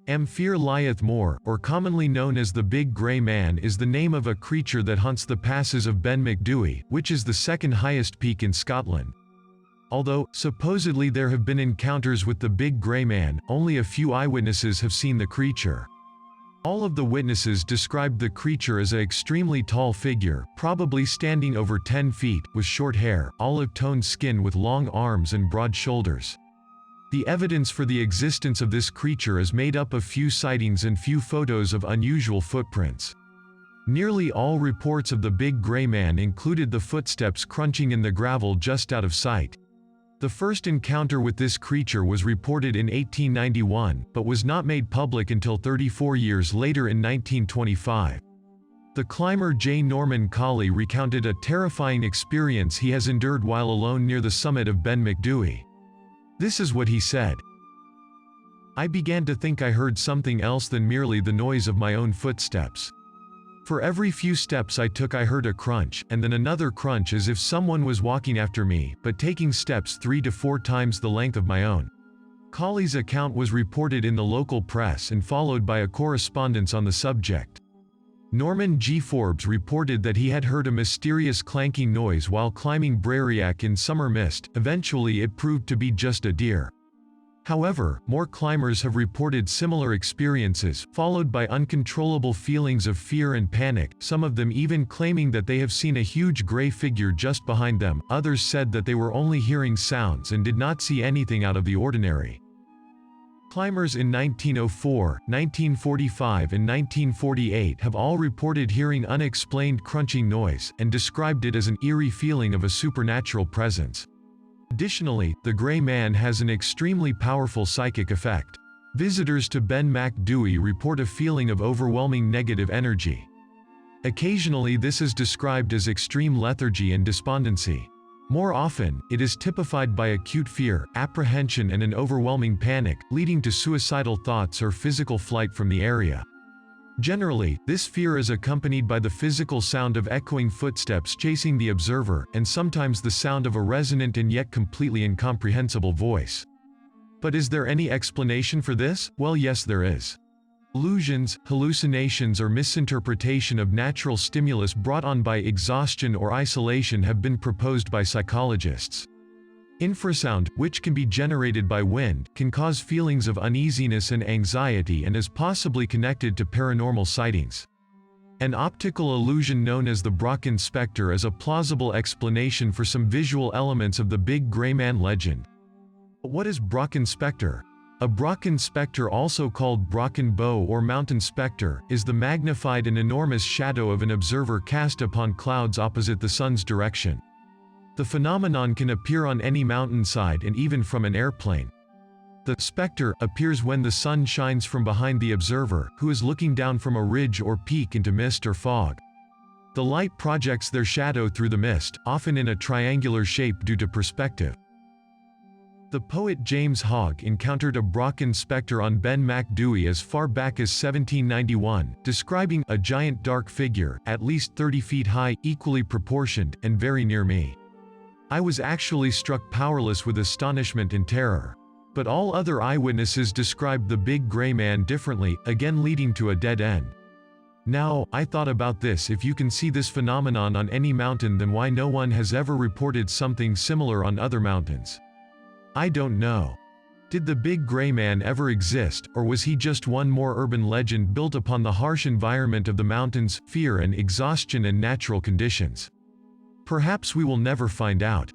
Amphere Liath Mor, or commonly known as the Big Grey Man, is the name of a creature that haunts the passes of Ben Macdui, which is the second highest peak in Scotland. Although, supposedly there have been encounters with the Big Grey Man, only a few eyewitnesses have seen the creature. All of the witnesses described the creature as an extremely tall figure, probably standing over 10 feet, with short hair, olive-toned skin with long arms and broad shoulders. The evidence for the existence of this creature is made up of few sightings and few photos of unusual footprints. Nearly all reports of the Big Grey Man included the footsteps crunching in the gravel just out of sight. The first encounter with this creature was reported in 1891, but was not made public until 34 years later in 1925. The climber J. Norman Colley recounted a terrifying experience he has endured while alone near the summit of Ben Macdui. This is what he said. "I began to think I heard something else than merely the noise of my own footsteps. For every few steps I took I heard a crunch, and then another crunch as if someone was walking after me, but taking steps 3 to 4 times the length of my own." Colley's account was reported in the local press and followed by a correspondence on the subject. Norman G. Forbes reported that he had heard a mysterious clanking noise while climbing Brariac in summer mist. Eventually it proved to be just a deer. However, more climbers have reported similar experiences, followed by uncontrollable feelings of fear and panic, some of them even claiming that they have seen a huge gray figure just behind them. Others said that they were only hearing sounds and did not see anything out of the ordinary. Climbers in 1904, 1945 and 1948 have all reported hearing unexplained crunching noise, and described it as an eerie feeling of a supernatural presence. Additionally, the Grey Man has an extremely powerful psychic effect. Visitors to Ben Macdui report a feeling of overwhelming negative energy. Occasionally this is described as extreme lethargy and despondency. More often, it is typified by acute fear, apprehension and an overwhelming panic, leading to suicidal thoughts or physical flight from the area. Generally, this fear is accompanied by the physical sound of echoing footsteps chasing the observer, and sometimes the sound of a resonant and yet completely incomprehensible voice. But is there any explanation for this? Well, yes, there is. Illusions, hallucinations or misinterpretation of natural stimulus brought on by exhaustion or isolation have been proposed by psychologists. Infrasound, which can be generated by wind, can cause feelings of uneasiness and anxiety and is possibly connected to paranormal sightings. An optical illusion known as the Brocken spectre is a plausible explanation for some visual elements of the Big Grey Man legend. But what is Brocken spectre? A Brocken spectre, also called Brocken bow or mountain spectre, is the magnified and enormous shadow of an observer cast upon clouds opposite the sun's direction. The phenomenon can appear on any mountainside and even from an airplane. The spectre appears when the sun shines from behind the observer, who is looking down from a ridge or peak into mist or fog. The light projects their shadow through the mist, often in a triangular shape due to perspective. The poet James Hogg encountered a Brocken spectre on Ben Macdui as far back as 1791, describing a giant dark figure, at least 30 feet high, equally proportioned, and very near me. I was actually struck powerless with astonishment and terror. But all other eyewitnesses described the Big Grey Man differently, again leading to a dead end. Now, I thought about this: if you can see this phenomenon on any mountain, then why no one has ever reported something similar on other mountains? I don't know. Did the Big Grey Man ever exist, or was he just one more urban legend built upon the harsh environment of the mountains, fear and exhaustion and natural conditions? Perhaps we will never find out.